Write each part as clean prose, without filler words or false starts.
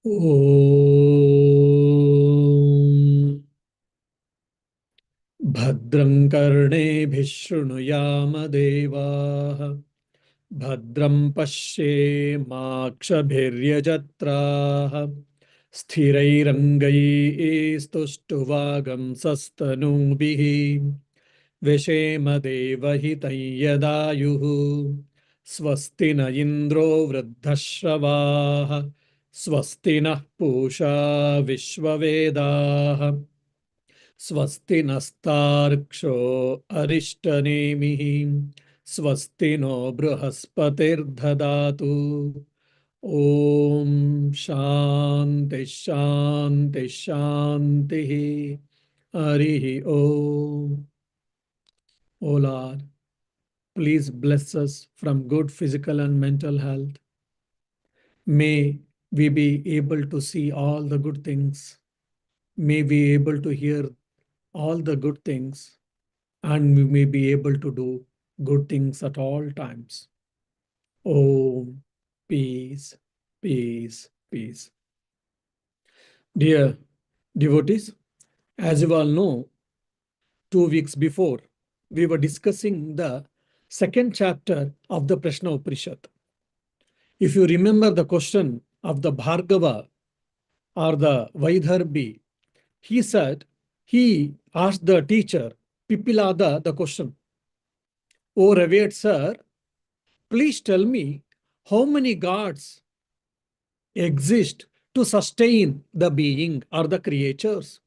ॐ भद्रं कर्णेभिः शृणुयाम देवाः भद्रं पश्येमाक्षभिर्यजत्राः स्थिरैरङ्गैस्तुष्टुवागंसस्तनूभिः व्यशेम देवहितं यदायुः स्वस्ति न इन्द्रो वृद्धश्रवाः स्वस्ति नः पूषा विश्ववेदाः स्वस्ति नस्तार्क्ष्यो अरिष्टनेमिः स्वस्ति नो बृहस्पतिर्दधातु ॐ शान्ति शान्ति शान्तिः हरिः ॐ. O Lord, please bless us from good physical and mental health. May we be able to see all the good things. May we be able to hear all the good things, and we may be able to do good things at all times. Om, peace, peace, peace. Dear devotees, as you all know, 2 weeks before, we were discussing the second chapter of the Prashna Upanishad. If you remember the question of the Bhargava or the Vaidharbi, he asked the teacher, Pipilada, the question, "O revered sir, please tell me how many gods exist to sustain the being or the creatures,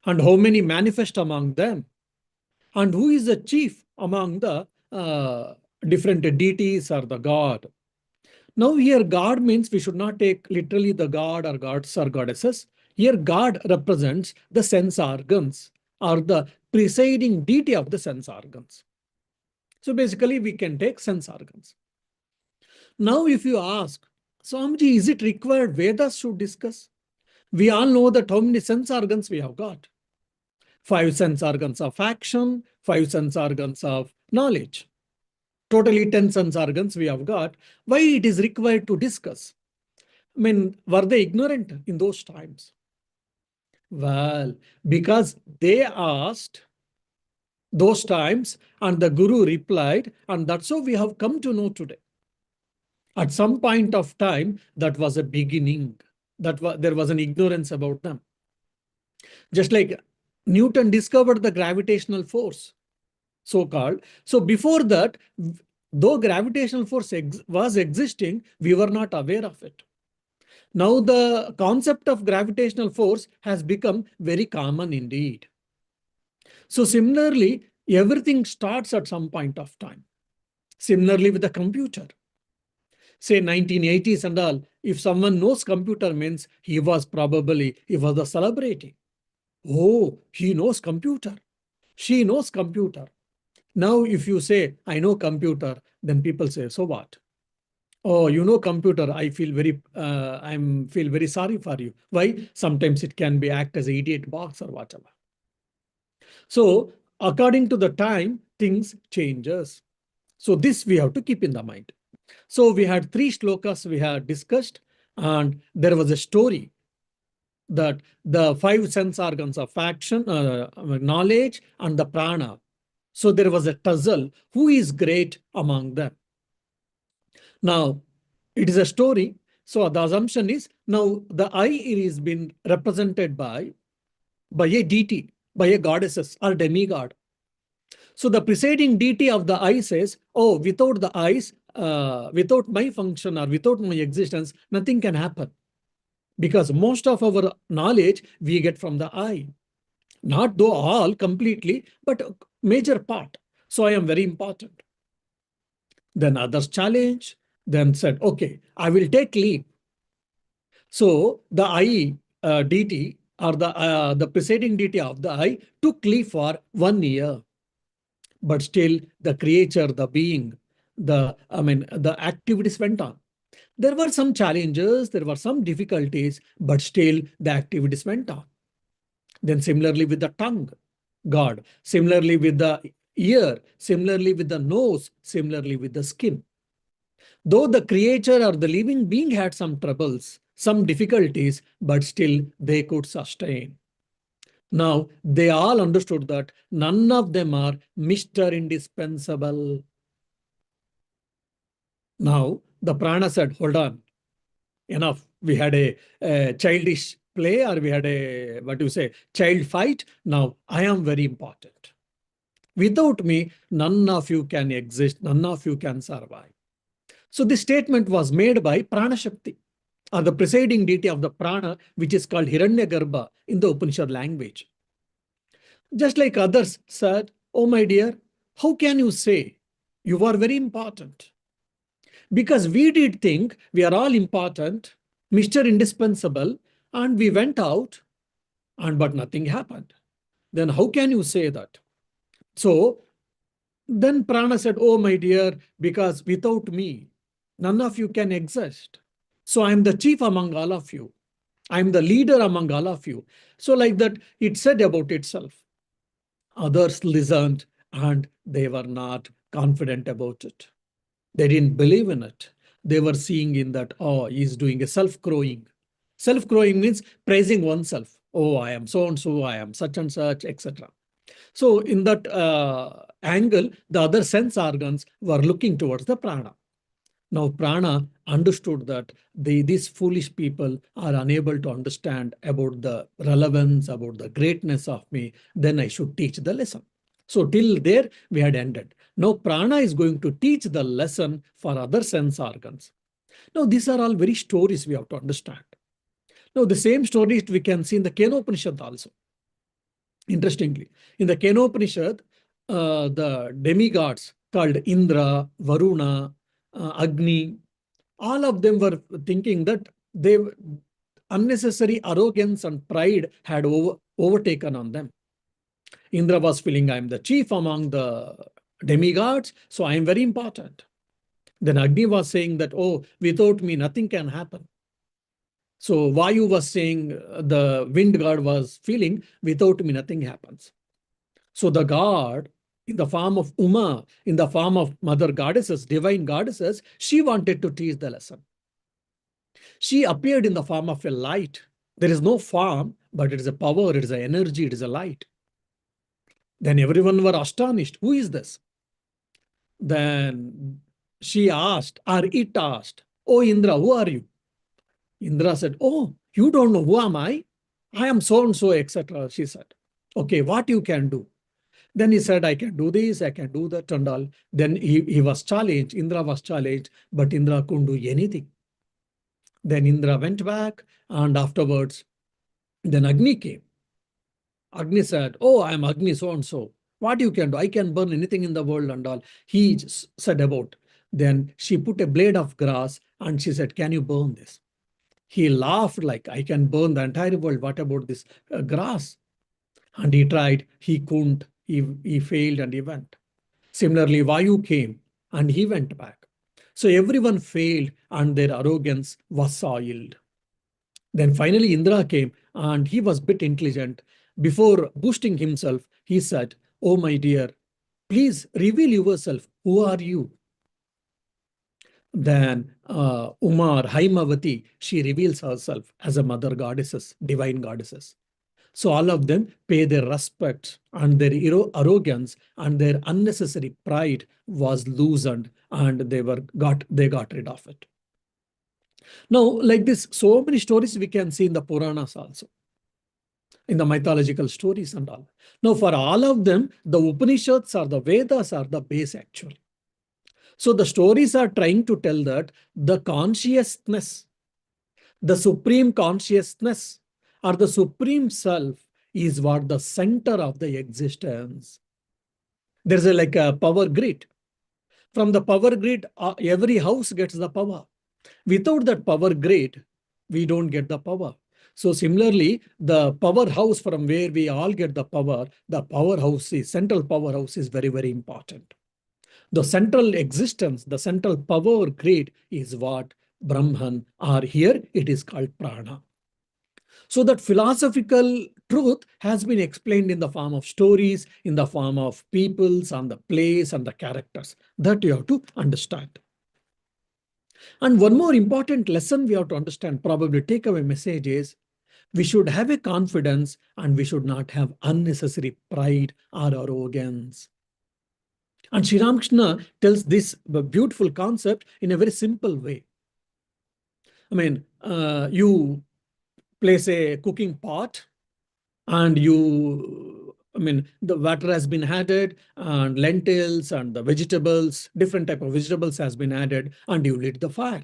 and how many manifest among them, and who is the chief among the different deities or the god." Now here God means we should not take literally the god or gods or goddesses. Here God represents the sense organs or the presiding deity of the sense organs. So basically we can take sense organs. Now if you ask, Swamiji, is it required Vedas should discuss? We all know that how many sense organs we have got. 5 sense organs of action, 5 sense organs of knowledge. Totally 10 sense organs we have got. Why it is required to discuss? I mean, were they ignorant in those times? Well, because they asked those times and the Guru replied, and that's how we have come to know today. At some point of time, that was a beginning. There was an ignorance about them. Just like Newton discovered the gravitational force, so-called. So before that, though gravitational force was existing, we were not aware of it. Now the concept of gravitational force has become very common indeed. So similarly, everything starts at some point of time. Similarly with the computer. Say 1980s and all, if someone knows computer means he was a celebrity. Oh, he knows computer. She knows computer. Now, if you say, I know computer, then people say, so what? Oh, you know computer, I feel very sorry for you. Why? Sometimes it can be act as an idiot box or whatever. So, according to the time, things changes. So this we have to keep in the mind. So we had 3 shlokas we had discussed, and there was a story that the 5 sense organs of action, knowledge, and the prana. So there was a tussle. Who is great among them? Now, it is a story. So the assumption is now the eye is been represented by a deity, by a goddess or demigod. So the presiding deity of the eye says, oh, without the eyes, without my function or without my existence, nothing can happen. Because most of our knowledge we get from the eye. Not though all completely, but a major part. So I am very important. Then others challenge, then said, okay, I will take leave. So the eye deity or the presiding deity of the eye took leave for 1 year. But still the creature, the being, the activities went on. There were some challenges, there were some difficulties, but still the activities went on. Then similarly with the tongue, God, similarly with the ear, similarly with the nose, similarly with the skin. Though the creature or the living being had some troubles, some difficulties, but still they could sustain. Now, they all understood that none of them are Mr. Indispensable. Now, the prana said, hold on, enough. We had a childish play, or we had a, what do you say, child fight. Now, I am very important. Without me, none of you can exist, none of you can survive. So this statement was made by Prana Shakti, or the presiding deity of the prana, which is called Hiranyagarbha in the Upanishad language. Just like others said, oh my dear, how can you say you are very important? Because we did think we are all important, Mr. Indispensable, and we went out, but nothing happened. Then how can you say that? So then Prana said, oh my dear, because without me, none of you can exist. So I am the chief among all of you. I am the leader among all of you. So like that, it said about itself. Others listened and they were not confident about it. They didn't believe in it. They were seeing in that, oh, he's doing a self-crowing. Self-crowing means praising oneself. Oh, I am so and so, I am such and such, etc. So in that angle, the other sense organs were looking towards the prana. Now prana understood that these foolish people are unable to understand about the relevance, about the greatness of me, then I should teach the lesson. So till there we had ended. Now prana is going to teach the lesson for other sense organs. Now these are all very stories we have to understand. Now the same stories we can see in the Kenopanishad also. Interestingly, in the Kenopanishad, the demigods called Indra, Varuna, Agni, all of them were thinking that they unnecessary arrogance and pride had overtaken on them. Indra was feeling, I am the chief among the demigods, so I am very important. Then Agni was saying that, oh, without me, nothing can happen. So Vayu was saying, the wind god was feeling, without me, nothing happens. So the god, in the form of Uma, in the form of mother goddesses, divine goddesses, she wanted to teach the lesson. She appeared in the form of a light. There is no form, but it is a power, it is an energy, it is a light. Then everyone were astonished. Who is this? Then she asked, or it asked, oh Indra, who are you? Indra said, oh, you don't know who am I? I am so and so, etc. She said, okay, what you can do? Then he said, I can do this, I can do that and all. Then he was challenged, Indra was challenged, but Indra couldn't do anything. Then Indra went back, and afterwards, then Agni came. Agni said, oh, I am Agni so and so. What you can do? I can burn anything in the world and all. He said about. Then she put a blade of grass and she said, can you burn this? He laughed like, I can burn the entire world. What about this grass? And he tried. He couldn't. He failed and he went. Similarly, Vayu came and he went back. So everyone failed and their arrogance was soiled. Then finally Indra came and he was a bit intelligent. Before boosting himself, he said, oh my dear, please reveal yourself. Who are you? Then Uma, Haimavati, she reveals herself as a mother goddesses, divine goddesses. So all of them pay their respect, and their arrogance and their unnecessary pride was loosened, and they got rid of it. Now, like this, so many stories we can see in the Puranas also, in the mythological stories and all. Now, for all of them, the Upanishads or the Vedas are the base actually. So the stories are trying to tell that the consciousness, the supreme consciousness, or the supreme self is what the center of the existence. There's like a power grid. From the power grid, every house gets the power. Without that power grid, we don't get the power. So similarly, the powerhouse from where we all get the powerhouse is, central powerhouse is very, very important. The central existence, the central power grid is what Brahman, or here it is called prana. So that philosophical truth has been explained in the form of stories, in the form of peoples and the plays and the characters that you have to understand. And one more important lesson we have to understand, probably takeaway message is, we should have a confidence and we should not have unnecessary pride or arrogance. And Sri Ramakrishna tells this beautiful concept in a very simple way. I mean, you place a cooking pot and the water has been added and lentils and the vegetables, different type of vegetables has been added, and you lit the fire.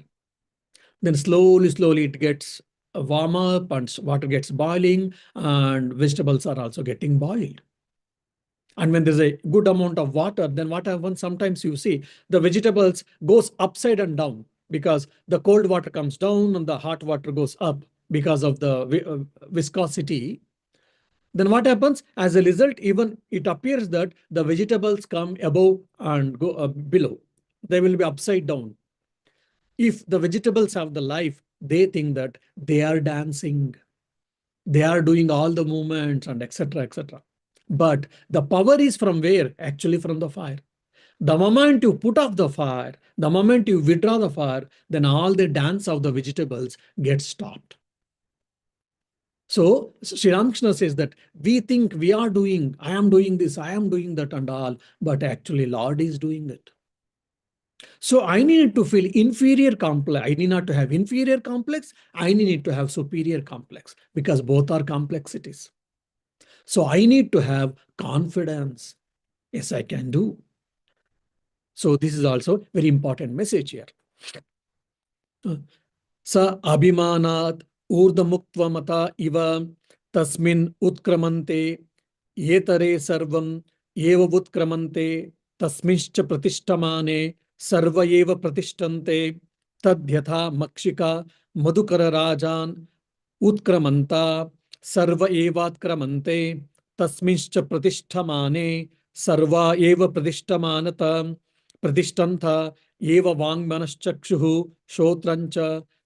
Then slowly it gets warm up and water gets boiling and vegetables are also getting boiled. And when there's a good amount of water, then what happens? Sometimes you see the vegetables goes upside and down because the cold water comes down and the hot water goes up because of the viscosity. Then what happens? As a result, even it appears that the vegetables come above and go below. They will be upside down. If the vegetables have the life, they think that they are dancing, they are doing all the movements and etc. etc. But the power is from where? Actually from the fire. The moment you put off the fire, the moment you withdraw the fire, then all the dance of the vegetables gets stopped. So Sri Ramakrishna says that we think we are doing, I am doing this, I am doing that and all, but actually Lord is doing it. So I need to feel inferior complex. I need not to have inferior complex. I need to have superior complex because both are complexities. So I need to have confidence. Yes, I can do. So this is also very important message here. स अभिमानात् ऊर्ध्वमुक्त्वमता इव तस्मिन् उत्क्रमन्ते येतरे सर्वम् एव उत्क्रमन्ते तस्मिंश्च प्रतिष्ठमाने सर्व एव प्रतिष्ठन्ते तद्यथा मक्षिका मधुकरराजान् उत्क्रमन्ता सर्व एवात्क्रमन्ते तस्मिंश्च प्रतिष्ठमाने सर्वा एव प्रतिष्ठमानत प्रतिष्ठन्त एव वाङ्मनश्चक्षुः श्रोत्रञ्च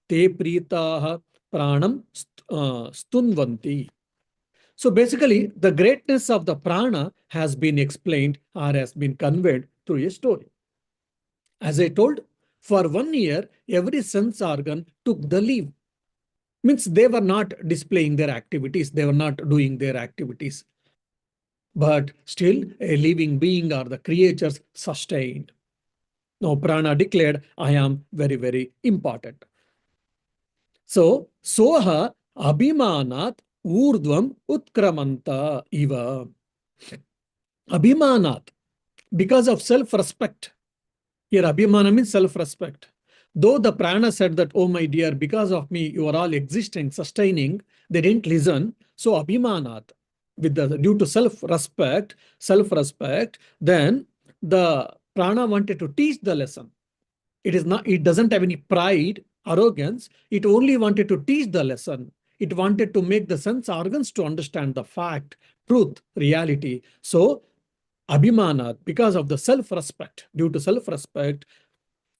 te pritaha pranam stunvanti. So basically, the greatness of the prana has been explained or has been conveyed through a story. As I told, for 1 year, every sense organ took the leave. Means they were not displaying their activities, they were not doing their activities. But still, a living being or the creatures sustained. Now, prana declared, I am very, very important. So, soha abhimanat urdhvam utkramanta iva. Abhimanat, because of self-respect. Here, abhimana means self-respect. Though the prana said that, oh my dear, because of me, you are all existing, sustaining, they didn't listen. So, abhimanat, due to self-respect, then the prana wanted to teach the lesson. It doesn't have any pride, arrogance. It only wanted to teach the lesson. It wanted to make the sense organs to understand the fact, truth, reality. So, abhimana, because of the self-respect, due to self-respect,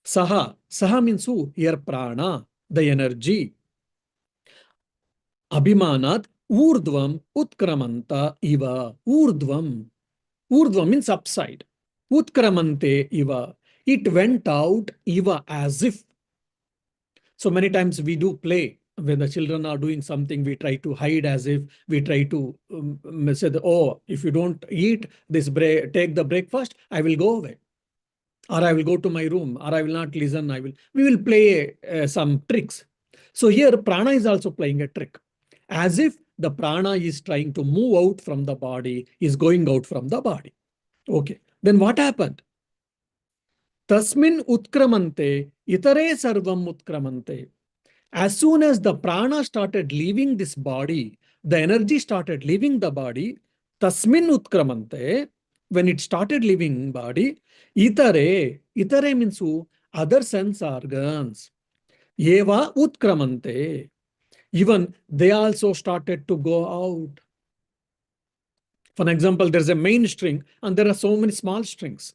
saha means who? Here prana, the energy. Abhimanat urdhvam utkramanta iva. Urdhvam means upside. Utkramante iva. It went out iva, as if. So many times we do play. When the children are doing something, we try to hide, as if we try to say, oh, if you don't eat this take the breakfast, I will go away. Or I will go to my room, or I will not listen. We will play some tricks. So here prana is also playing a trick. As if the prana is trying to move out from the body, is going out from the body. Okay. Then what happened? Tasmin utkramante, itare sarvam utkramante. As soon as the prana started leaving this body, the energy started leaving the body, tasmin utkramante, when it started leaving body, itare means who? Other sense organs. Eva utkramante. Even they also started to go out. For example, there's a main string and there are so many small strings.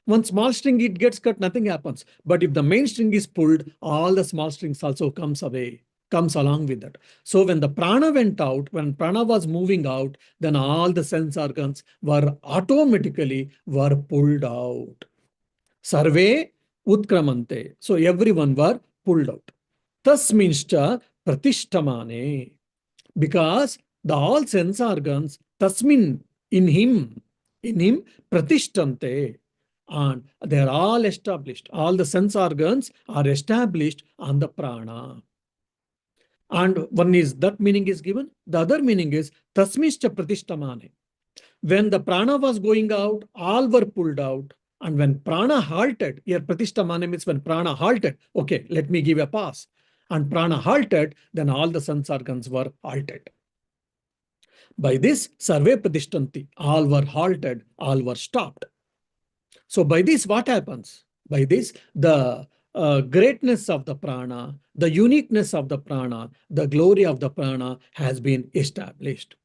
One small string, it gets cut, nothing happens. But if the main string is pulled, all the small strings also comes along with that. So when the prana went out, when prana was moving out, then all the sense organs were automatically pulled out. Sarve Utkramante. So everyone were pulled out. Tas means pratishtamane. Because the all sense organs, tasmin, in him, pratishtante. And they are all established. All the sense organs are established on the prana. And one is that meaning is given. The other meaning is tasmischa pratistamane. When the prana was going out, all were pulled out. And when prana halted, here pratistamane means when prana halted, okay, let me give a pass. And prana halted, then all the sense organs were halted. By this, sarve pratishtanti, all were halted, all were stopped. So by this, what happens? By this, the greatness of the prana, the uniqueness of the prana, the glory of the prana has been established.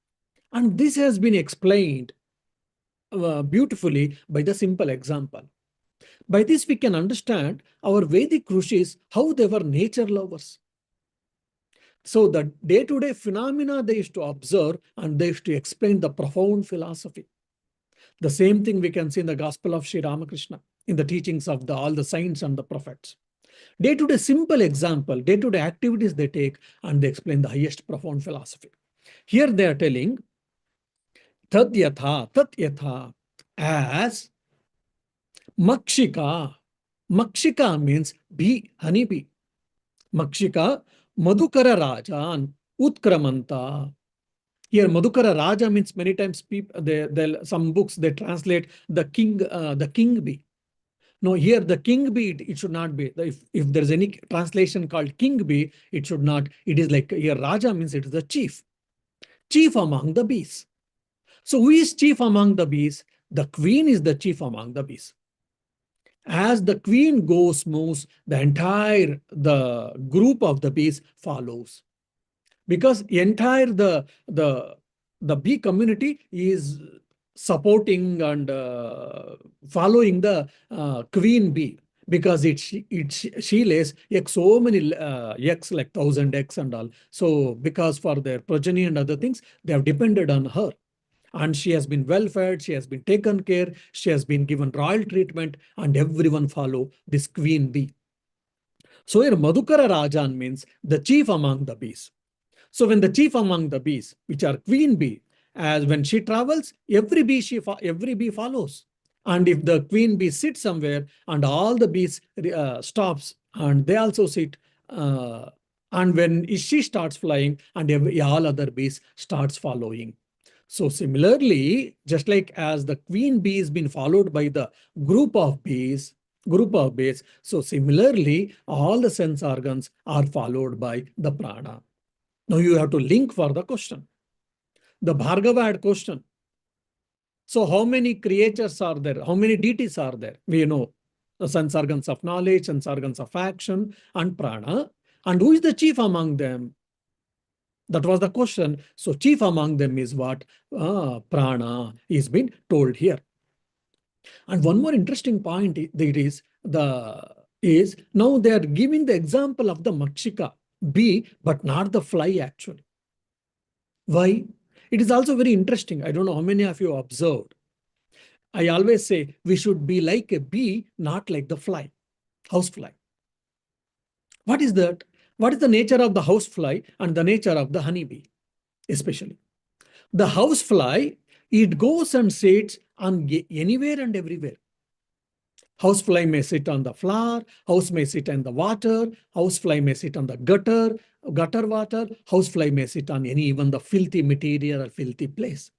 And this has been explained beautifully by the simple example. By this, we can understand our Vedic rishis, how they were nature lovers. So the day-to-day phenomena they used to observe and they used to explain the profound philosophy. The same thing we can see in the Gospel of Sri Ramakrishna, in the teachings of all the saints and the prophets. Day-to-day simple example, day-to-day activities they take and they explain the highest profound philosophy. Here they are telling, tad yatha, as makshika. Makshika means bee, honey bee. Makshika, Madhukara Rajan, Utkramanta. Here, Madhukara Raja means many times people, some books they translate the king bee. No, here the king bee, it should not be. If there's any translation called king bee, it should not. It is like here, Raja means it is the chief among the bees. So who is chief among the bees? The queen is the chief among the bees. As the queen moves, the group of the bees follows. Because the bee community is supporting and following the queen bee, because she lays eggs, so many eggs, like 1,000 eggs and all. So because for their progeny and other things, they have depended on her. And she has been well fed, she has been taken care, she has been given royal treatment, and everyone follow this queen bee. So here Madhukara Rajan means the chief among the bees. So when the chief among the bees, which are queen bee, as when she travels, every bee follows. And if the queen bee sits somewhere and all the bees stops and they also sit, and when she starts flying and all other bees starts following. So similarly, just like as the queen bee is been followed by the group of bees, so similarly, all the sense organs are followed by the prana. Now you have to link for the question. The Bhargava had question. So how many creatures are there? How many deities are there? We know the sense organs of knowledge, sense organs of action, and prana. And who is the chief among them? That was the question. So chief among them is what? Prana is being told here. And one more interesting point is now they are giving the example of the Makshika bee, but not the fly actually. Why? It is also very interesting. I don't know how many of you observed. I always say we should be like a bee, not like the fly, housefly. What is that? What is the nature of the housefly and the nature of the honeybee, especially? The housefly, it goes and sits on anywhere and everywhere. Housefly may sit on the floor, house may sit in the water, housefly may sit on the gutter water, housefly may sit on even the filthy material or filthy place.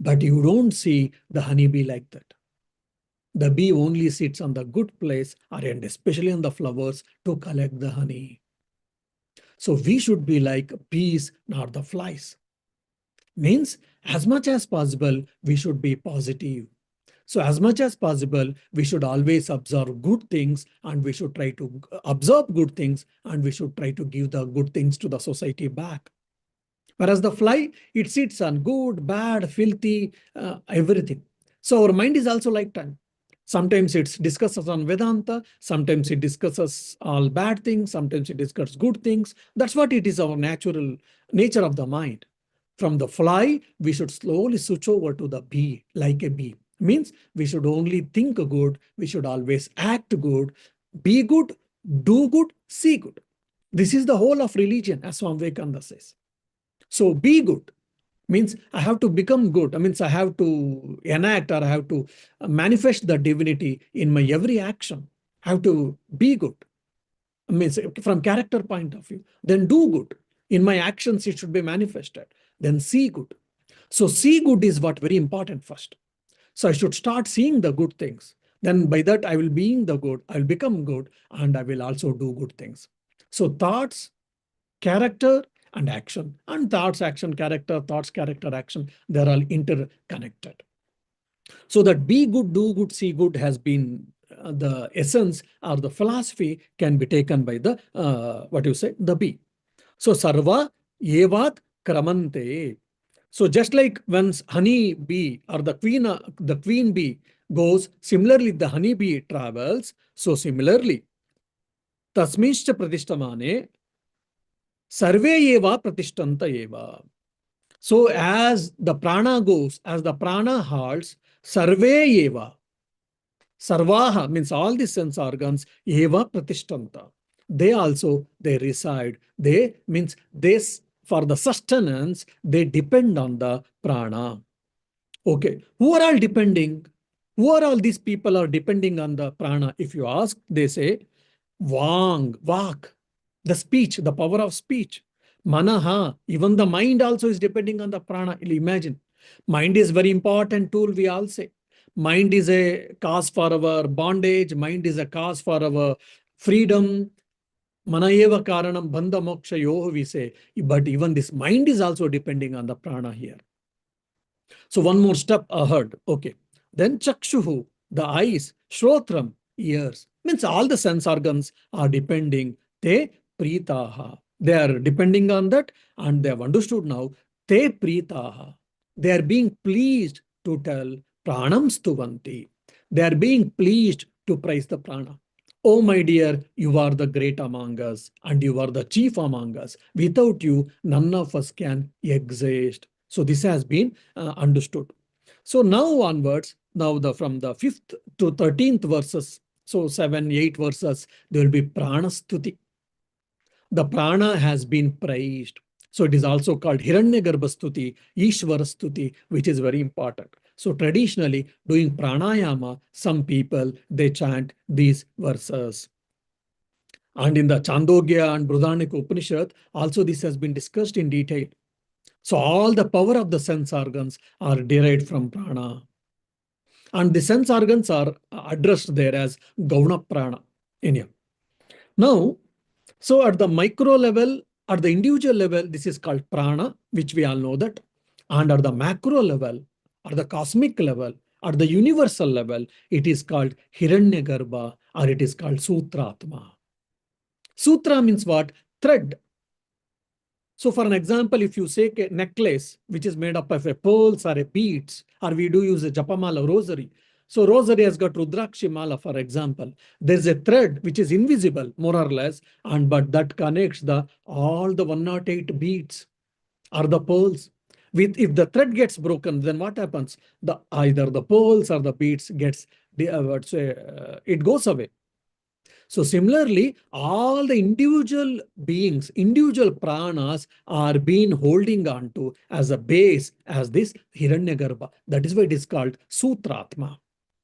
But you don't see the honeybee like that. The bee only sits on the good place, and especially on the flowers, to collect the honey. So we should be like bees, not the flies. Means as much as possible, we should be positive. So as much as possible, we should always observe good things, and we should try to observe good things, and we should try to give the good things to the society back. Whereas the fly, it sits on good, bad, filthy, everything. So our mind is also like that. Sometimes it discusses on Vedanta, sometimes it discusses all bad things, sometimes it discusses good things. That's what it is, our natural nature of the mind. From the fly, we should slowly switch over to the bee, like a bee. Means we should only think good, we should always act good, be good, do good, see good. This is the whole of religion, as Swami Vivekananda says. So be good means I have to become good. I means I have to enact or I have to manifest the divinity in my every action. I have to be good. I mean, from character point of view. Then do good. In my actions, it should be manifested. Then see good. So see good is what very important first. So I should start seeing the good things. Then by that I will being the good, I will become good, and I will also do good things. So thoughts, character, and action. And thoughts, action, character, thoughts, character, action, they're all interconnected. So that be good, do good, see good has been the essence or the philosophy can be taken by the, what you say, the bee. So sarva evat kramante. So just like when honey bee or the queen bee goes, similarly the honey bee travels. So similarly, tasmincha pratistamane sarve eva pratistanta eva. So as the prana goes, as the prana halts, sarve eva. Sarvaha means all the sense organs, eva pratishtanta. They reside. They means this for the sustenance, they depend on the prana. Okay, who are all depending? Who are all these people are depending on the prana? If you ask, they say vak, the speech, the power of speech. Manaha, even the mind also is depending on the prana. Imagine, mind is very important tool, we all say. Mind is a cause for our bondage. Mind is a cause for our freedom. Manayeva karanam bandha moksha yoho, we say. But even this mind is also depending on the prana here. So one more step ahead. Okay. Then chakshuhu, the eyes, shrotram, ears. Means all the sense organs are depending. Te pritaha. They are depending on that and they have understood now. Te pritaha. They are being pleased to tell pranam stuvanti. They are being pleased to praise the prana. Oh, my dear, you are the great among us and you are the chief among us. Without you, none of us can exist. So this has been understood. So now onwards, now from the 5th to 13th verses, so 7, 8 verses, there will be prana stuti. The prana has been praised. So it is also called Hiranyagarbha Stuti, Ishvara Stuti, which is very important. So traditionally, doing pranayama, some people, they chant these verses. And in the Chandogya and Brihadaranyaka Upanishad, also this has been discussed in detail. So all the power of the sense organs are derived from prana. And the sense organs are addressed there as Gauna Prana in here. Now, so at the micro level, at the individual level, this is called prana, which we all know that. And at the macro level, at the cosmic level, at the universal level, it is called Hiranyagarbha or it is called Sutratma. Sutra means what? Thread. So for an example, if you say a necklace, which is made up of a pearls or a beads, or we do use a japamala rosary. So rosary has got Rudrakshi mala, for example. There's a thread which is invisible, more or less, but that connects all the 108 beads or the pearls. If the thread gets broken, then what happens? Either the pearls or the beads it goes away. So similarly, all the individual beings, individual pranas are being holding on to as a base, as this Hiranyagarbha. That is why it is called Sutratma.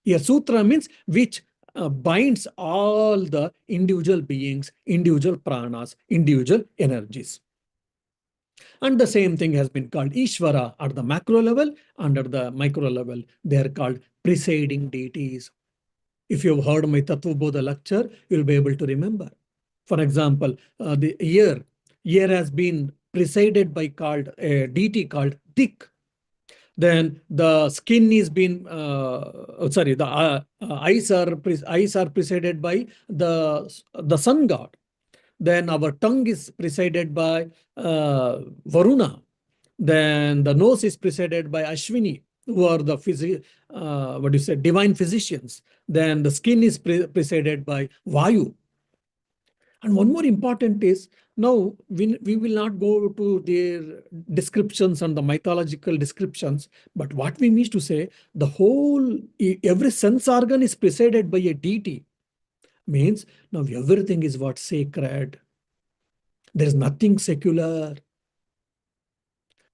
Here, Sutra means which binds all the individual beings, individual pranas, individual energies. And the same thing has been called Ishvara at the macro level, and at the micro level, they are called presiding deities. If you've heard my Tattva Bodha lecture, you'll be able to remember. For example, the ear has been presided by a deity called Dik. Then the skin is been, the eyes are presided by the sun god. Then our tongue is presided by Varuna. Then the nose is presided by Ashwini, who are the divine physicians. Then the skin is presided by Vayu. And one more important is Now, we will not go to their descriptions and the mythological descriptions, but what we mean to say, the whole, every sense organ is presided by a deity. Means now everything is what sacred. There is nothing secular.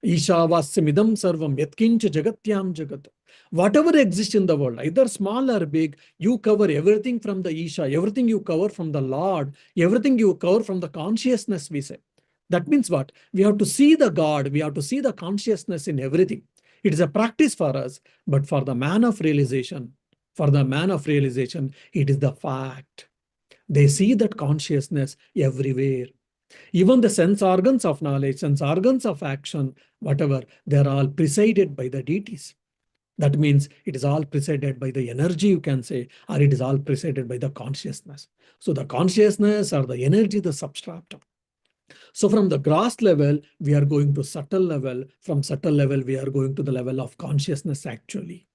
Ishavasya sarvam yatkincha jagatyam jagat. Whatever exists in the world, either small or big, you cover everything from the Isha, everything you cover from the Lord, everything you cover from the consciousness, we say. That means what? We have to see the God, we have to see the consciousness in everything. It is a practice for us, but for the man of realization, it is the fact. They see that consciousness everywhere. Even the sense organs of knowledge, sense organs of action, whatever, they're all presided by the deities. That means it is all presided by the energy, you can say, or it is all presided by the consciousness. So the consciousness or the energy, the substratum. So from the gross level, we are going to subtle level. From subtle level, we are going to the level of consciousness actually.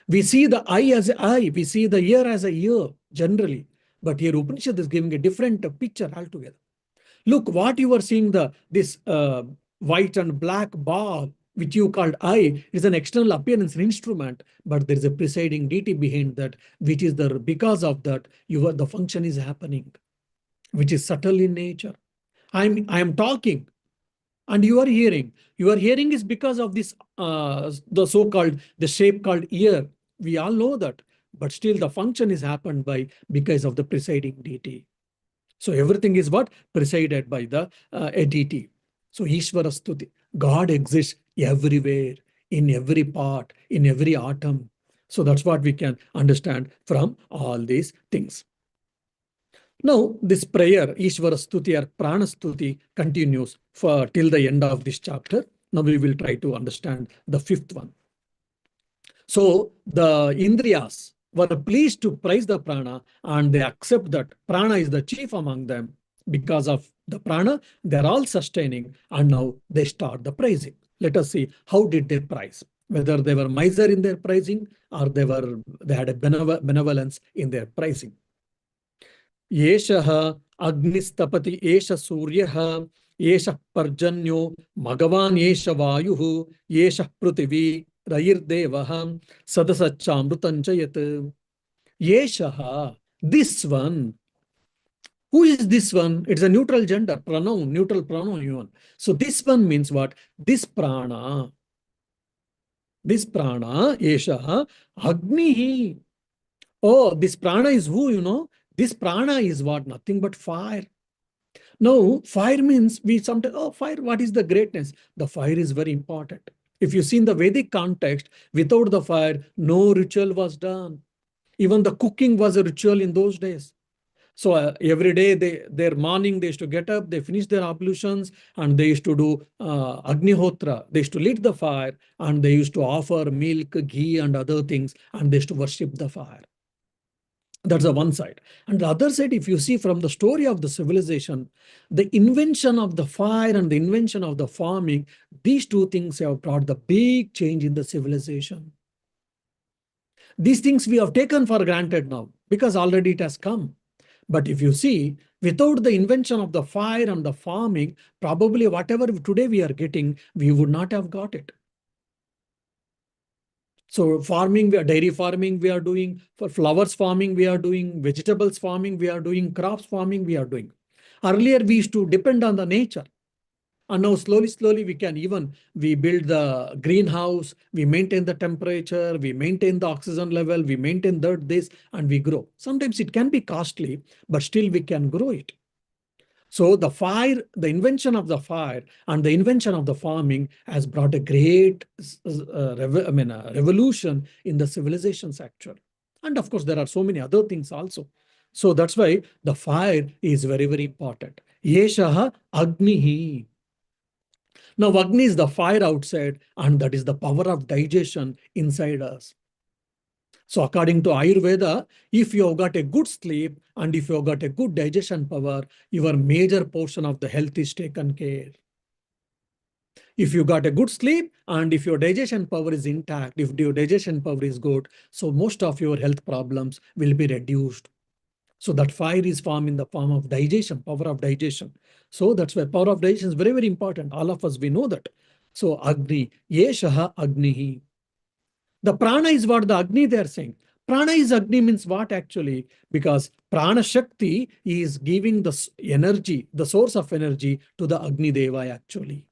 We see the eye as an eye, we see the ear as a ear generally. But here Upanishad is giving a different picture altogether. Look, what you are seeing, this white and black ball, which you called eye, is an external appearance, an instrument, but there is a presiding deity behind that, which is because of that, the function is happening, which is subtle in nature. I am talking, and you are hearing. Your hearing is because of this, the so-called, the shape called ear. We all know that, but still the function is happened because of the presiding deity. So everything is what? Presided by the a deity. So Ishvara Stuti. God exists everywhere, in every part, in every atom. So that's what we can understand from all these things. Now, this prayer, Ishvara Stuti or Prana Stuti, continues for till the end of this chapter. Now we will try to understand the fifth one. So the Indriyas were pleased to praise the prana, and they accept that prana is the chief among them. Because of the prana, they're all sustaining, and now they start the praising. Let us see how did they praise. Whether they were miser in their praising or they had a benevolence in their praising. Yeshah Agnistapati Esha Suryah Yeshah Parjanyo Magavan Yesha Vayuhu Yeshah Prutivi Rayirdevaha Sadasachamrutanchayat. Yeshaha, this one. Who is this one? It's a neutral gender, pronoun, neutral pronoun even. So this one means what? This prana, Yeshaha, Agni. Oh, this prana is who, you know? This prana is what? Nothing but fire. Now, fire means we sometimes, oh, fire, what is the greatness? The fire is very important. If you see in the Vedic context, without the fire, no ritual was done. Even the cooking was a ritual in those days. So every day, their morning, they used to get up, they finish their ablutions, and they used to do Agnihotra. They used to lit the fire, and they used to offer milk, ghee, and other things, and they used to worship the fire. That's the one side. And the other side, if you see from the story of the civilization, the invention of the fire and the invention of the farming, these two things have brought the big change in the civilization. These things we have taken for granted now because already it has come. But if you see, without the invention of the fire and the farming, probably whatever today we are getting, we would not have got it. So farming, dairy farming we are doing, for flowers farming we are doing, vegetables farming we are doing, crops farming we are doing. Earlier we used to depend on the nature. And now slowly we build the greenhouse, we maintain the temperature, we maintain the oxygen level, we maintain this, and we grow. Sometimes it can be costly, but still we can grow it. So the invention of the fire and the invention of the farming has brought a great revolution in the civilization sector. And of course, there are so many other things also. So that's why the fire is very, very important. Yeshaha Agnihi. Now, Agni is the fire outside, and that is the power of digestion inside us. So according to Ayurveda, if you have got a good sleep and if you have got a good digestion power, your major portion of the health is taken care. If you got a good sleep and if your digestion power is intact, if your digestion power is good, so most of your health problems will be reduced. So that fire is formed in the form of digestion, power of digestion. So that's why power of digestion is very, very important. All of us, we know that. So Agni, Yeshaha Agnihi. The prana is what the Agni they are saying. Prana is Agni means what actually? Because prana Shakti is giving the energy, the source of energy to the Agni Deva actually.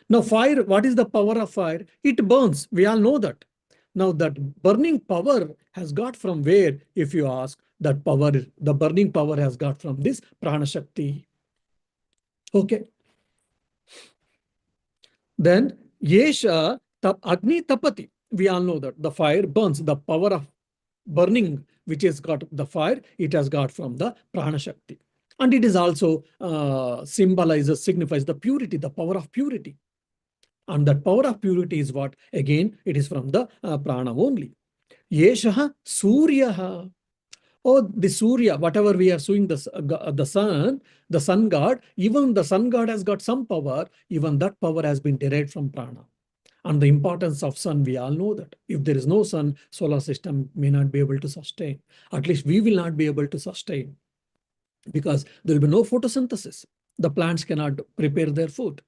Now fire, what is the power of fire? It burns. We all know that. Now that burning power has got from where, if you ask, that power, the burning power has got from this prana Shakti. Okay. Then Yesha Agni Tapati. We all know that the fire burns, the power of burning which has got the fire, it has got from the prana Shakti. And it is also symbolizes, signifies the purity, the power of purity. And that power of purity is what? Again, it is from the prana only. Yeshaha Suryaha. Oh, the Surya, whatever we are seeing, the sun god, even the sun god has got some power, even that power has been derived from prana. And the importance of sun, we all know that. If there is no sun, solar system may not be able to sustain. At least we will not be able to sustain because there will be no photosynthesis. The plants cannot prepare their food.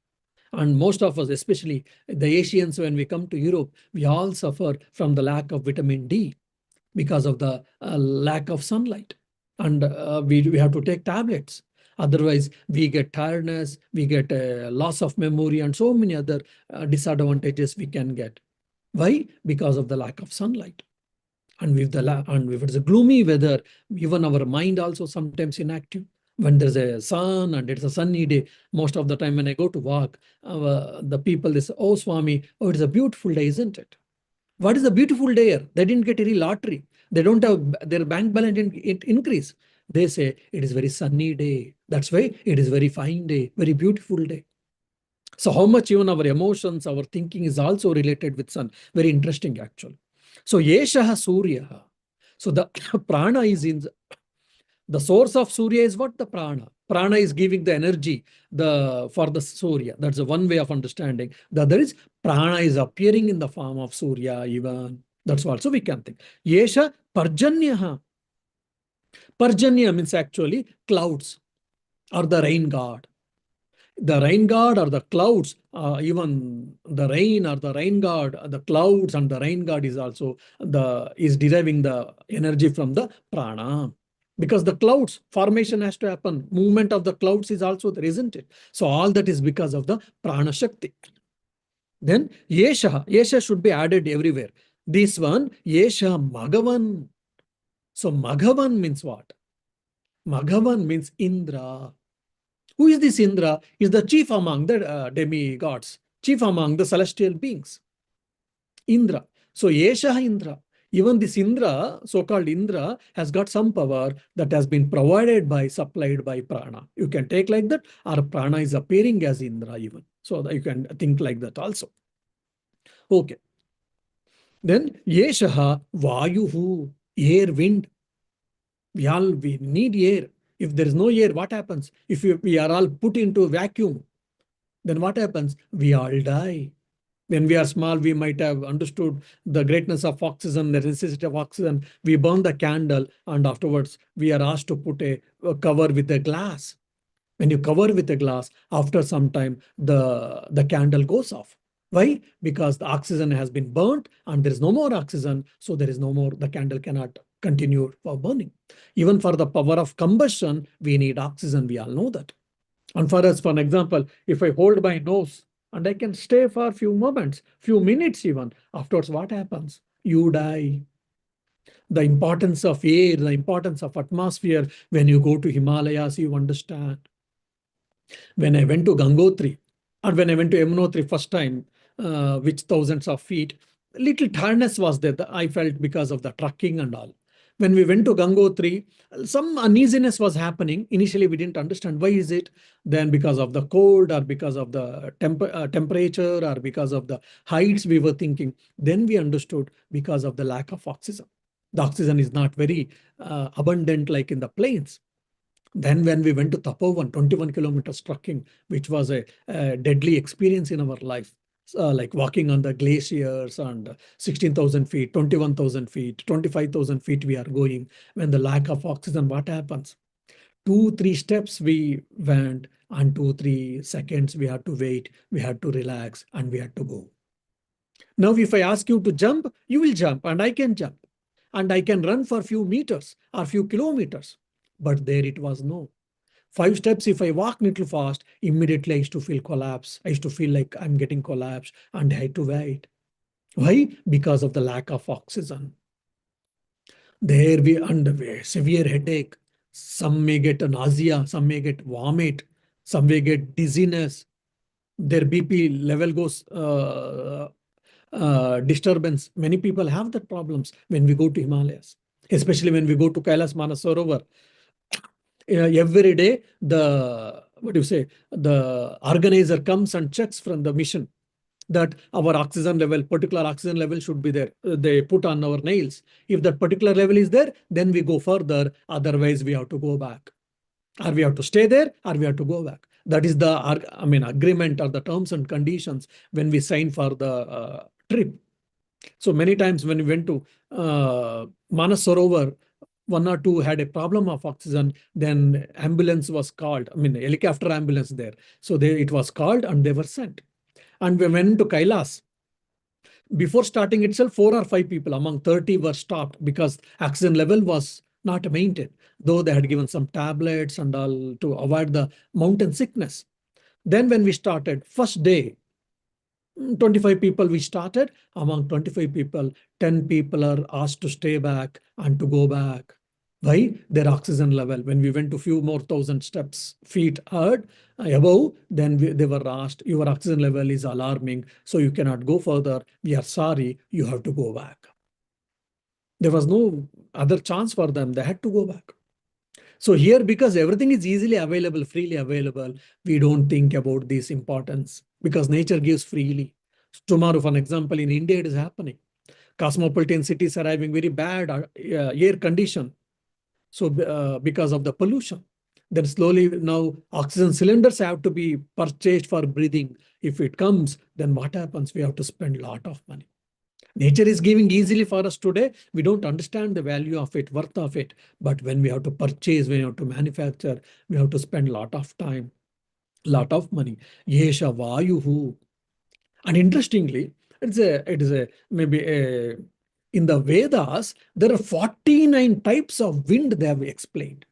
And most of us, especially the Asians, when we come to Europe, we all suffer from the lack of vitamin D because of the lack of sunlight. And we have to take tablets. Otherwise, we get tiredness, we get loss of memory, and so many other disadvantages we can get. Why? Because of the lack of sunlight. And if it's a gloomy weather, even our mind also sometimes inactive. When there's a sun and it's a sunny day, most of the time when I go to walk, the people, they say, "Oh, Swami, oh, it's a beautiful day, isn't it?" What is the beautiful day here? They didn't get any lottery. They don't have their bank balance increase. They say it is very sunny day. That's why it is very fine day, very beautiful day. So how much even our emotions, our thinking is also related with sun. Very interesting actually. So Yeshaha Surya. So the prana is in the source of Surya is what? The prana. Prana is giving the energy for the Surya. That's the one way of understanding. The other is prana is appearing in the form of Surya even. That's also we can think. Yesha Parjanyaha. Parjanya means actually clouds or the rain god. The rain god or the clouds, even the rain or the rain god, the clouds and the rain god is also is deriving the energy from the prana. Because the clouds formation has to happen. Movement of the clouds is also there, isn't it? So all that is because of the prana Shakti. Then Yesha should be added everywhere. This one, Yesha Magavan. So Magavan means what? Magavan means Indra. Who is this Indra? Is the chief among the demigods, chief among the celestial beings. Indra. So Yesha Indra. Even this Indra, so-called Indra, has got some power that has been supplied by prana. You can take like that, or prana is appearing as Indra even. So that you can think like that also. Okay. Then Yesha Vayuhu, air, wind. We need air. If there is no air, what happens? If we are all put into a vacuum, then what happens? We all die. When we are small, we might have understood the greatness of oxygen, the necessity of oxygen. We burn the candle, and afterwards, we are asked to put a cover with a glass. When you cover with a glass, after some time, the candle goes off. Why? Because the oxygen has been burnt and there is no more oxygen. So there is no more, the candle cannot continue for burning. Even for the power of combustion, we need oxygen. We all know that. And for us, for an example, if I hold my nose and I can stay for a few moments, few minutes even, afterwards, what happens? You die. The importance of air, the importance of atmosphere, when you go to Himalayas, you understand. When I went to Gangotri, or when I went to Yamunotri first time, which thousands of feet, little tiredness was there that I felt because of the trekking and all. When we went to Gangotri, some uneasiness was happening. Initially, we didn't understand why is it. Then because of the cold or because of the temperature or because of the heights we were thinking. Then we understood because of the lack of oxygen. The oxygen is not very abundant like in the plains. Then when we went to Tapovan, 21 kilometers trekking, which was a deadly experience in our life. like walking on the glaciers and 16,000 feet, 21,000 feet, 25,000 feet we are going. When the lack of oxygen, what happens? 2-3 steps we went, and 2-3 seconds we had to wait, we had to relax, and we had to go. Now, if I ask you to jump, you will jump, and I can jump. And I can run for a few meters or few kilometers. But there it was no. 5 steps, if I walk little fast, immediately I used to feel collapse. I used to feel like I'm getting collapsed, and I had to wait. Why? Because of the lack of oxygen. There we under severe headache. Some may get nausea, some may get vomit, some may get dizziness. Their BP level goes disturbance. Many people have that problems when we go to Himalayas, especially when we go to Kailas Manasarovar. Every day, the organizer comes and checks from the mission that our oxygen level, particular oxygen level should be there. They put on our nails. If that particular level is there, then we go further. Otherwise, we have to go back. Or we have to stay there, or we have to go back. That is the agreement or the terms and conditions when we sign for the trip. So many times when we went to Manasarovar, 1 or 2 had a problem of oxygen, then ambulance was called, helicopter ambulance there. So it was called and they were sent. And we went to Kailas. Before starting itself, 4 or 5 people among 30 were stopped because oxygen level was not maintained, though they had given some tablets and all to avoid the mountain sickness. Then when we started, first day, 25 people we started. Among 25 people, 10 people are asked to stay back and to go back. Why? Their oxygen level. When we went to few more thousand feet above, then they were asked, your oxygen level is alarming, so you cannot go further. We are sorry, you have to go back. There was no other chance for them. They had to go back. So here, because everything is easily available, freely available, we don't think about this importance because nature gives freely. Tomorrow, for example, in India, it is happening. Cosmopolitan cities are having very bad air condition. So because of the pollution, then slowly now oxygen cylinders have to be purchased for breathing. If it comes, then what happens? We have to spend a lot of money. Nature is giving easily for us today. We don't understand the value of it, worth of it. But when we have to purchase, when we have to manufacture, we have to spend a lot of time, lot of money. Yesha Vayuhu. And interestingly, in the Vedas, there are 49 types of wind they have explained.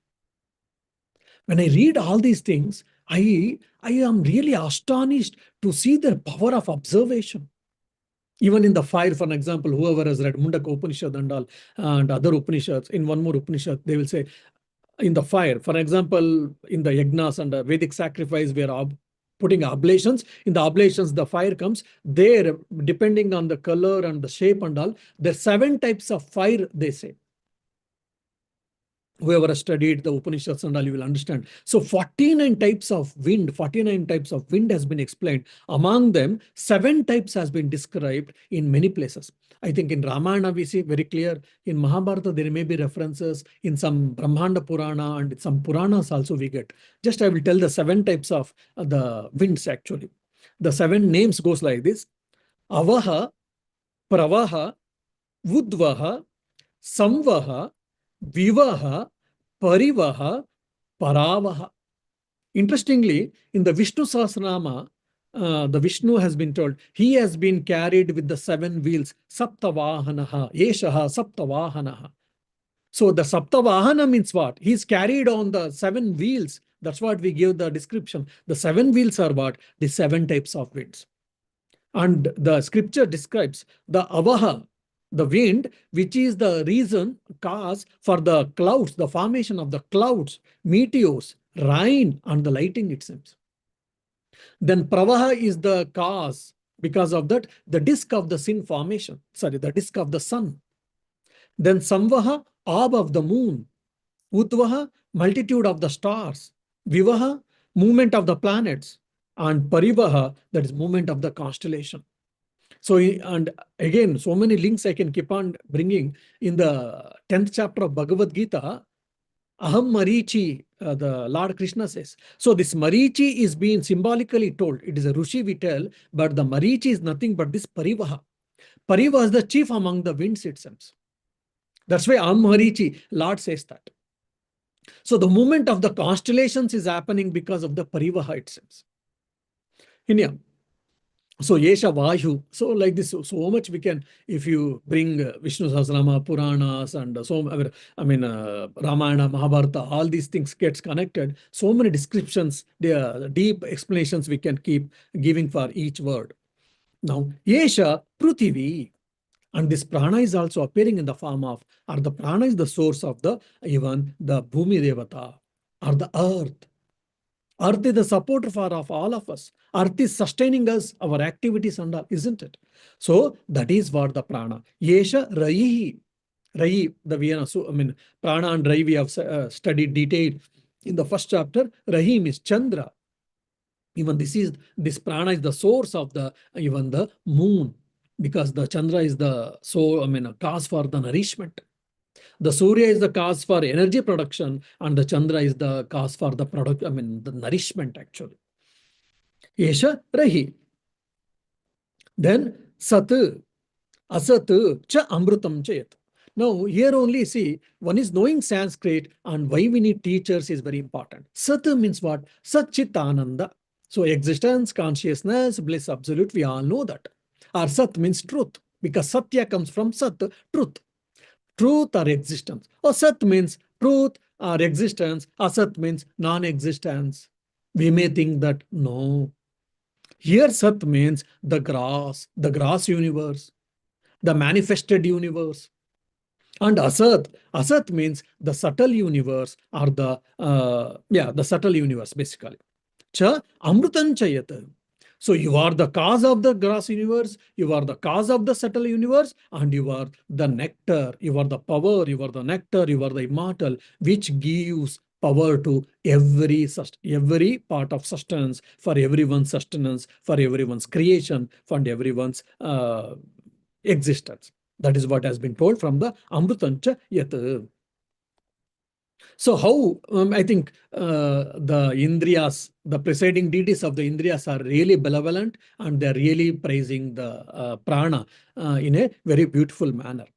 When I read all these things, I am really astonished to see their power of observation. Even in the fire, for example, whoever has read Mundaka Upanishad and all, and other Upanishads, in one more Upanishad, they will say, in the fire, for example, in the yagnas and the Vedic sacrifice, we are putting oblations. In the oblations, the fire comes. There, depending on the color and the shape and all, there are 7 types of fire, they say. Whoever has studied the Upanishads and all, you will understand. So 49 types of wind has been explained. Among them, 7 types has been described in many places. I think in Ramayana we see very clear. In Mahabharata there may be references. In some Brahmanda Purana and some Puranas also we get. Just I will tell the 7 types of the winds actually. The 7 names goes like this. Avaha, Pravaha, Udvaha, Samvaha, Vivaha, Parivaha, Paravaha. Interestingly, in the Vishnu Sahasranama, the Vishnu has been told, he has been carried with the 7 wheels, Saptavahanaha, Yeshaha Saptavahanaha. So the Saptavahana means what? He's carried on the 7 wheels. That's what we give the description. The 7 wheels are what? The 7 types of winds. And the scripture describes the Avaha, the wind, which is the cause for the clouds, the formation of the clouds, meteors, rain, and the lightning itself. Then Pravaha is the cause. Because of that, the disk of the the disk of the sun. Then Samvaha, orb of the moon. Udvaha, multitude of the stars. Vivaha, movement of the planets. And Parivaha, that is movement of the constellation. So, and again, so many links I can keep on bringing. In the 10th chapter of Bhagavad Gita, Aham Marichi, the Lord Krishna says. So this Marichi is being symbolically told. It is a Rushi we tell, but the Marichi is nothing but this Parivaha. Parivaha is the chief among the winds, it seems. That's why Marichi, Lord says that. So the movement of the constellations is happening because of the Parivaha, it seems. In so Yesha Vayu. So like this, so much we can, if you bring Vishnu Sahasranama, Puranas, and Ramayana, Mahabharata, all these things gets connected. So many descriptions, the deep explanations we can keep giving for each word. Now, Yesha Pruthivi. And this prana is also appearing in the form of, or the prana is the source of the, even the Bhumi Devata, or the earth. Earth is the supporter for of all of us. Earth is sustaining us, our activities and all, isn't it? So that is what the prana. Yesha Raihi. Rai, the Vienna. So prana and Rai we have studied detailed in the first chapter. Rahim is Chandra. Even this prana is the source of the even the moon, because the Chandra is the cause for the nourishment. The Surya is the cause for energy production, and the Chandra is the cause for the the nourishment actually. Yesha Rahi. Then Sat, Asat, Cha Amrutam Chayat. Now, here only see, one is knowing Sanskrit, and why we need teachers is very important. Sat means what? Satchitananda. So, existence, consciousness, bliss, absolute, we all know that. Or Sat means truth, because Satya comes from Sat, truth. Truth or existence. Or Sat means truth or existence. Asat means non-existence. We may think that no. Here Sat means the grass universe, the manifested universe. And Asat means the subtle universe, or the subtle universe basically. Cha Amrutan Chayat. So you are the cause of the grass universe, you are the cause of the subtle universe, and you are the nectar, you are the power, you are the nectar, you are the immortal, which gives power to every part of sustenance, for everyone's sustenance, for everyone's creation, for everyone's existence. That is what has been told from the Amrutancha Yat. So how I think the Indriyas, the presiding deities of the Indriyas are really benevolent, and they're really praising the prana in a very beautiful manner.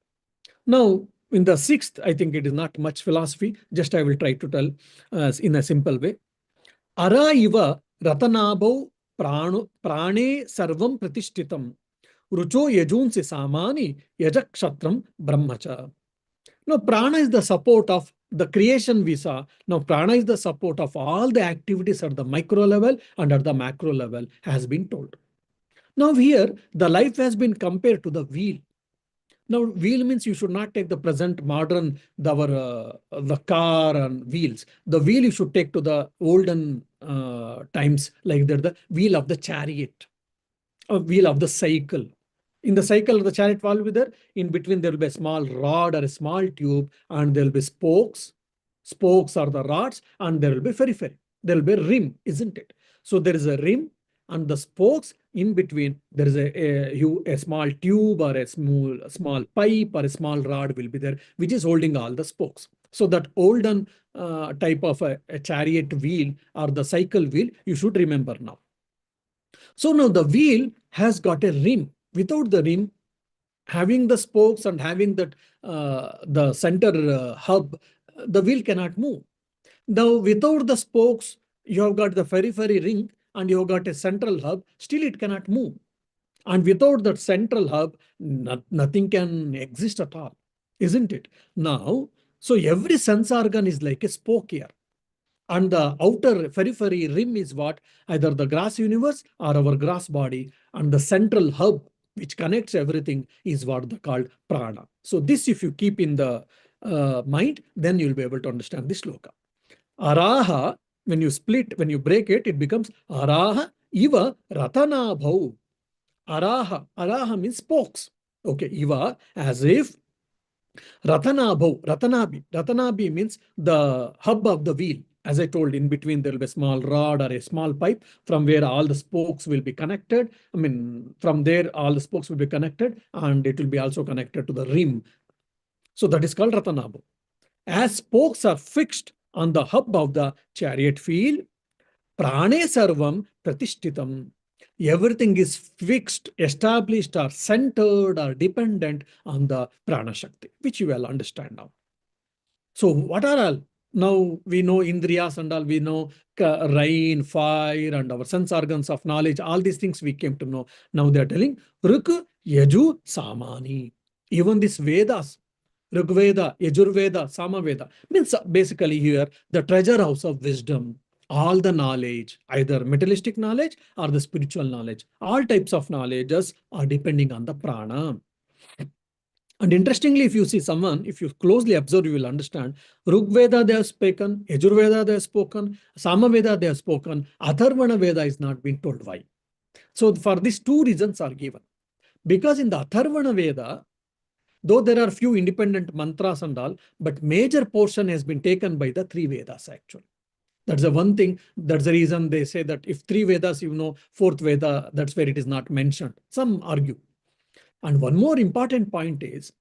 Now, in the sixth, I think it is not much philosophy, just I will try to tell in a simple way. Ara iva ratanabhau prane sarvam pratishtitam rucho yajunsi samani yajakshatram brahmacha. Now, prana is the support of the creation we saw. Now, prana is the support of all the activities at the micro level and at the macro level, has been told. Now, here, the life has been compared to the wheel. Now, wheel means you should not take the present modern, the car and wheels. The wheel you should take to the olden times, like the wheel of the chariot, or wheel of the cycle. In the cycle of the chariot, what will be there? In between, there will be a small rod or a small tube, and there will be spokes. Spokes are the rods, and there will be periphery. There will be a rim, isn't it? So there is a rim, and the spokes in between, there is a small tube or a small pipe or a small rod will be there, which is holding all the spokes. So that olden type of a chariot wheel or the cycle wheel, you should remember now. So now the wheel has got a rim. Without the rim, having the spokes and having that the center hub, the wheel cannot move. Now, without the spokes, you have got the periphery ring and you have got a central hub, still it cannot move. And without that central hub, nothing can exist at all, isn't it? Now, so every sense organ is like a spoke here. And the outer periphery rim is what? Either the grass universe or our grass body. And the central hub, which connects everything, is what they called prana. So this, if you keep in the mind, then you'll be able to understand this sloka. Araha, when you break it, it becomes Araha iva ratana bhau. Araha means spokes. Okay, iva, as if Ratanabi means the hub of the wheel. As I told, in between there will be a small rod or a small pipe from where all the spokes will be connected. From there all the spokes will be connected, and it will be also connected to the rim. So that is called Ratanabhu. As spokes are fixed on the hub of the chariot field. Prane sarvam pratishtitam. Everything is fixed, established, or centered, or dependent on the prana shakti, which you will understand now. So, what are all? Now we know Indriyas and all, we know rain, fire, and our sense organs of knowledge. All these things we came to know. Now they are telling Ruk, Yaju, Samani. Even these Vedas, Rigveda, Yajurveda, Samaveda, means basically here the treasure house of wisdom. All the knowledge, either materialistic knowledge or the spiritual knowledge, all types of knowledges are depending on the prana. And interestingly, if you see someone, if you closely observe, you will understand Rigveda they have spoken, Yajurveda they have spoken, Samaveda they have spoken, Atharvana Veda is not been told why. So for these two reasons are given. Because in the Atharvana Veda, though there are few independent mantras and all, but major portion has been taken by the three Vedas actually. That's the one thing, that's the reason they say that if three Vedas, you know, fourth Veda, that's where it is not mentioned. Some argue. And one more important point is,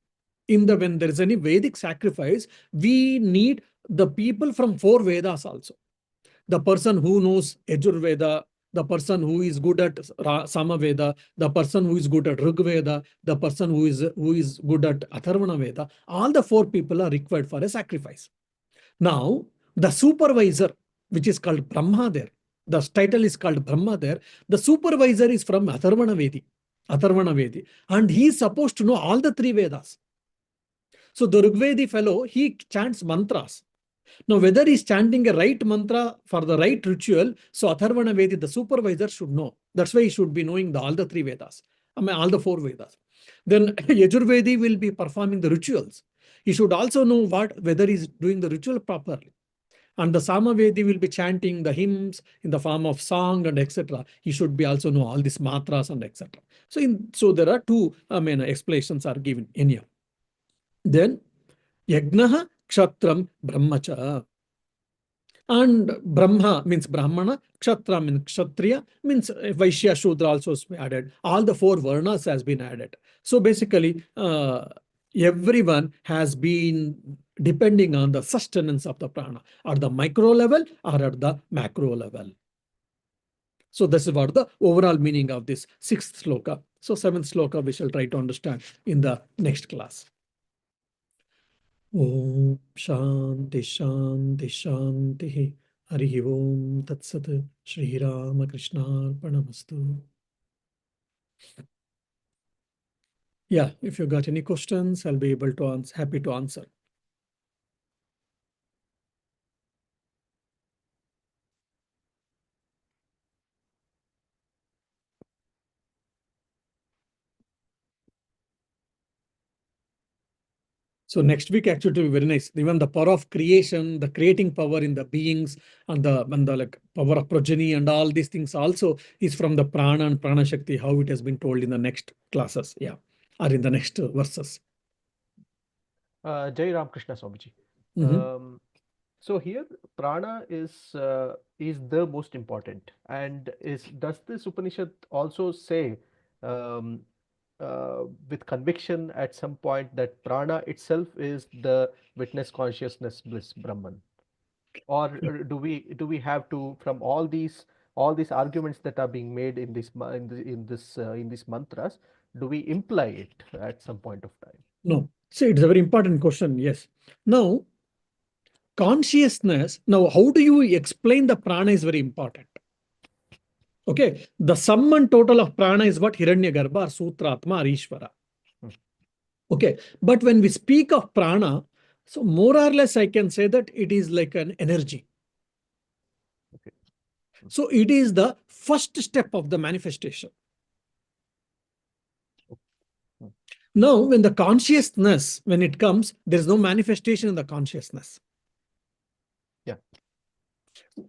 when there is any Vedic sacrifice, we need the people from four Vedas also. The person who knows Yajurveda, the person who is good at Samaveda, the person who is good at Rigveda, the person who is good at Atharvana Veda, all the four people are required for a sacrifice. Now, the supervisor, which is called Brahma there, the title is called Brahma there, the supervisor is from Atharvana Vedi, and he is supposed to know all the three Vedas. So the Rigvedi fellow, he chants mantras. Now, whether he's chanting a right mantra for the right ritual, so Atharvana Vedi, the supervisor, should know. That's why he should be knowing all the three Vedas. I mean, all the four Vedas. Then Yajurvedi will be performing the rituals. He should also know whether he's doing the ritual properly. And the Samavedi will be chanting the hymns in the form of song and etc. He should be also know all these matras and etc. So there are two explanations are given in here. Then Yagnaha Kshatram Brahmacha. And Brahma means Brahmana, Kshatra means Kshatriya, means Vaishya, Shudra also is added. All the four Varnas has been added. So basically, everyone has been depending on the sustenance of the prana at the micro level or at the macro level. So this is what the overall meaning of this sixth sloka. So seventh sloka we shall try to understand in the next class. Om Shanti Shanti Shanti Harihi Om Tat Sat Shri Ramakrishna Arpanamastu. Yeah, if you got any questions, I'll be able to answer, happy to answer. So next week actually will be very nice. Even the power of creation, the creating power in the beings, and the like power of progeny and all these things also is from the prana and prana shakti, how it has been told in the next classes, yeah, or in the next verses. Jai Ram Krishna Swamiji. So here prana is the most important, and does this Upanishad also say with conviction at some point that prana itself is the witness consciousness bliss Brahman, or do we have to, from all these arguments that are being made in these mantras, do we imply it at some point of time? No. See, it's a very important question. Yes. Now, consciousness. Now, how do you explain the prana is very important. Okay. The sum and total of prana is what Hiranyagarbha or Sutratma or Ishvara. Okay. But when we speak of prana, so more or less I can say that it is like an energy. Okay. So it is the first step of the manifestation. Now, when the consciousness, when it comes, there is no manifestation in the consciousness. Yeah.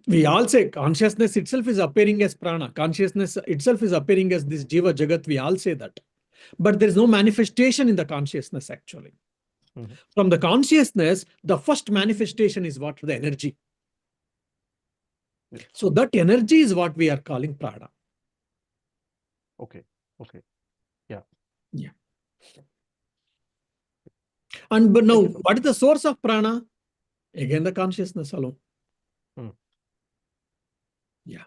We all say consciousness itself is appearing as prana. Consciousness itself is appearing as this jiva jagat. We all say that. But there is no manifestation in the consciousness actually. From the consciousness, the first manifestation is what? The energy. Yes. So that energy is what we are calling prana. Okay. Okay. Yeah. Yeah. And but now, what is the source of prana? Again, the consciousness alone. Hmm. Yeah.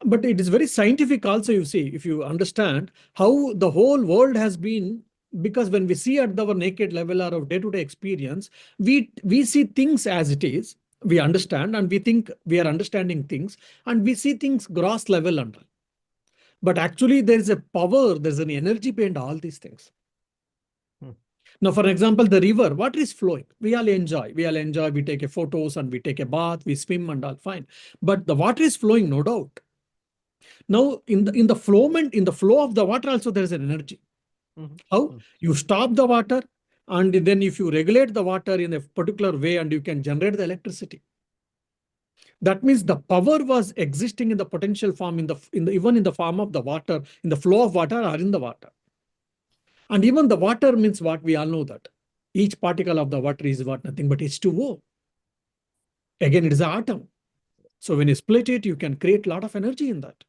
But it is very scientific also, you see, if you understand how the whole world has been, because when we see at our naked level or of day-to-day experience, we see things as it is, we understand and we think we are understanding things, and we see things gross level and all. But actually there is a power, there's an energy behind all these things. Hmm. Now, for example, the river, water is flowing. We all enjoy, we take a photos and we take a bath, we swim and all fine. But the water is flowing, no doubt. Now, in the flow of the water also there is an energy. Mhm. How? Mm. You stop the water, and then if you regulate the water in a particular way, and you can generate the electricity. That means the power was existing in the potential form, even in the form of the water, in the flow of water or in the water. And even the water means what? We all know that. Each particle of the water is what? Nothing but H2O. Again, it is an atom. So when you split it, you can create a lot of energy in that.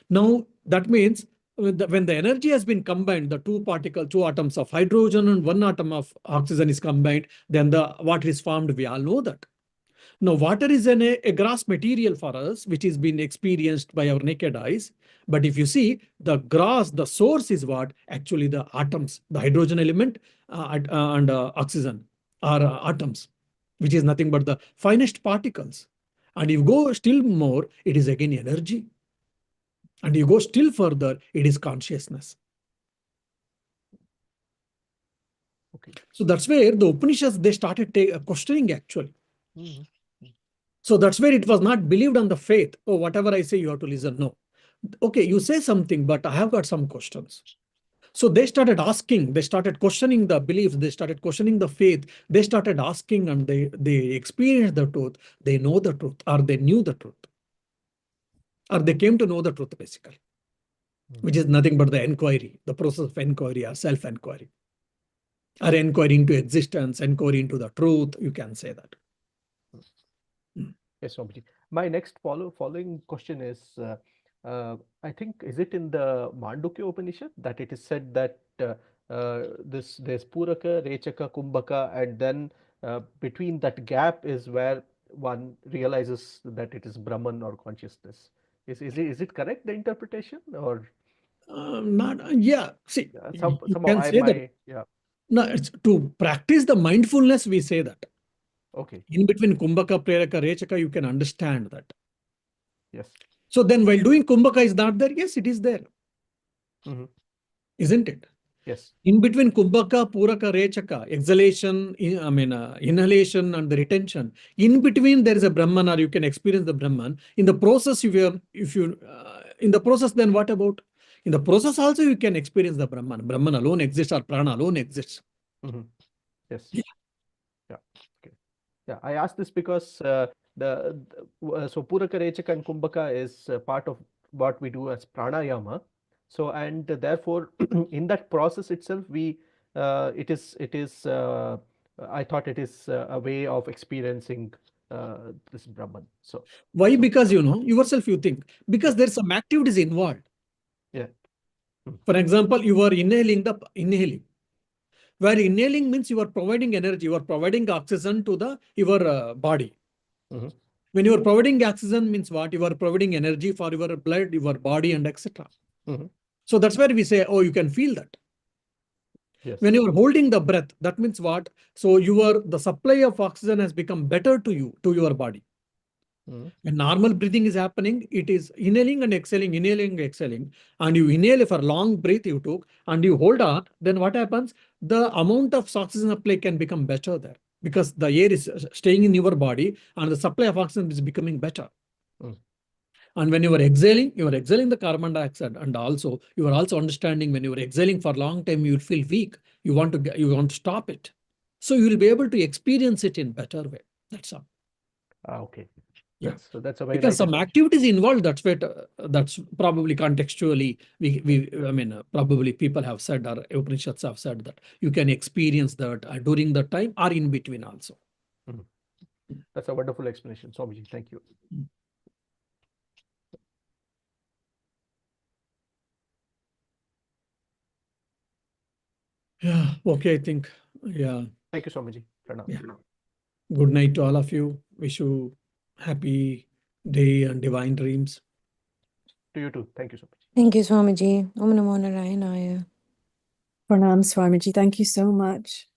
Now, that means when the energy has been combined, the two atoms of hydrogen and one atom of oxygen is combined, then the water is formed. We all know that. Now, water is a gross material for us, which is being experienced by our naked eyes. But if you see, the source is what? Actually, the atoms, the hydrogen element and oxygen are atoms, which is nothing but the finest particles. And if you go still more, it is again energy. And you go still further, it is consciousness. Okay. So that's where the Upanishads, they started questioning actually. Mhm. So that's where it was not believed on the faith. Oh, whatever I say, you have to listen. No. Okay, you say something, but I have got some questions. So they started asking, they started questioning the beliefs, they started questioning the faith, they started asking, and they experienced the truth, they know the truth, or they knew the truth, or they came to know the truth basically, which is nothing but the inquiry, the process of inquiry or self-inquiry, or inquiry into existence, inquiry into the truth, you can say that. Mm. Yes, Swamiji. My next following question is, I think, is it in the Mandukya Upanishad that it is said that there's Puraka, Rechaka, Kumbhaka, and then between that gap is where one realizes that it is Brahman or consciousness. Is it correct, the interpretation, or Not, yeah, see, you somehow can I say that. my yeah. No, it's to practice the mindfulness, we say that. Okay. In between Kumbhaka, Preraka, Rechaka, you can understand that. Yes. So then while doing Kumbhaka is not there, yes, it is there, Hmm. isn't it? Yes. In between Kumbhaka, Puraka, Rechaka, exhalation, inhalation and the retention, in between there is a Brahman, or you can experience the Brahman. In the process, in the process, then what about? In the process also you can experience the Brahman. Brahman alone exists or Prana alone exists. Hmm. Yes. Yeah. Yeah. Okay. Yeah, I asked this because so Puraka, Rechaka, and Kumbhaka is part of what we do as pranayama. So and therefore, in that process itself, it is I thought it is a way of experiencing this Brahman. So Why? so Because yourself you think, yeah, because there's some activities involved. yeah. Mm. For example, you are inhaling. Where inhaling means you are providing energy, you are providing oxygen to the your body. Mhm. When you are providing oxygen means what? You are providing energy for your blood, your body, and etc. Mhm. So that's where we say, oh, you can feel that. Yes. When you are holding the breath, that means what? So the supply of oxygen has become better to you, to your body. Mhm. When normal breathing is happening, it is inhaling and exhaling, and you inhale for long breath you took, and you hold on, then what happens? The amount of oxygen supply can become better there, because the air is staying in your body and the supply of oxygen is becoming better. Mm. And when you are exhaling the carbon dioxide, and also you are also understanding when you are exhaling for a long time, you will feel weak. You want to stop it. So you will be able to experience it in better way. That's all. Ah, okay. Yeah. That's a very Because right some explanation. activities involved, that's probably contextually, probably people have said, or Upanishads have said that you can experience that during the time or in between also. Mhm. That's a wonderful explanation, Swamiji. Thank you. Mm. Yeah, okay, I think, yeah, Thank you, Swamiji. Pranam. yeah. Good night to all of you. Wish you happy day and divine dreams. To you too. Thank you, Swamiji. Thank you, Swamiji. Om Namo Narayana. Pranam, Swamiji. Thank you so much.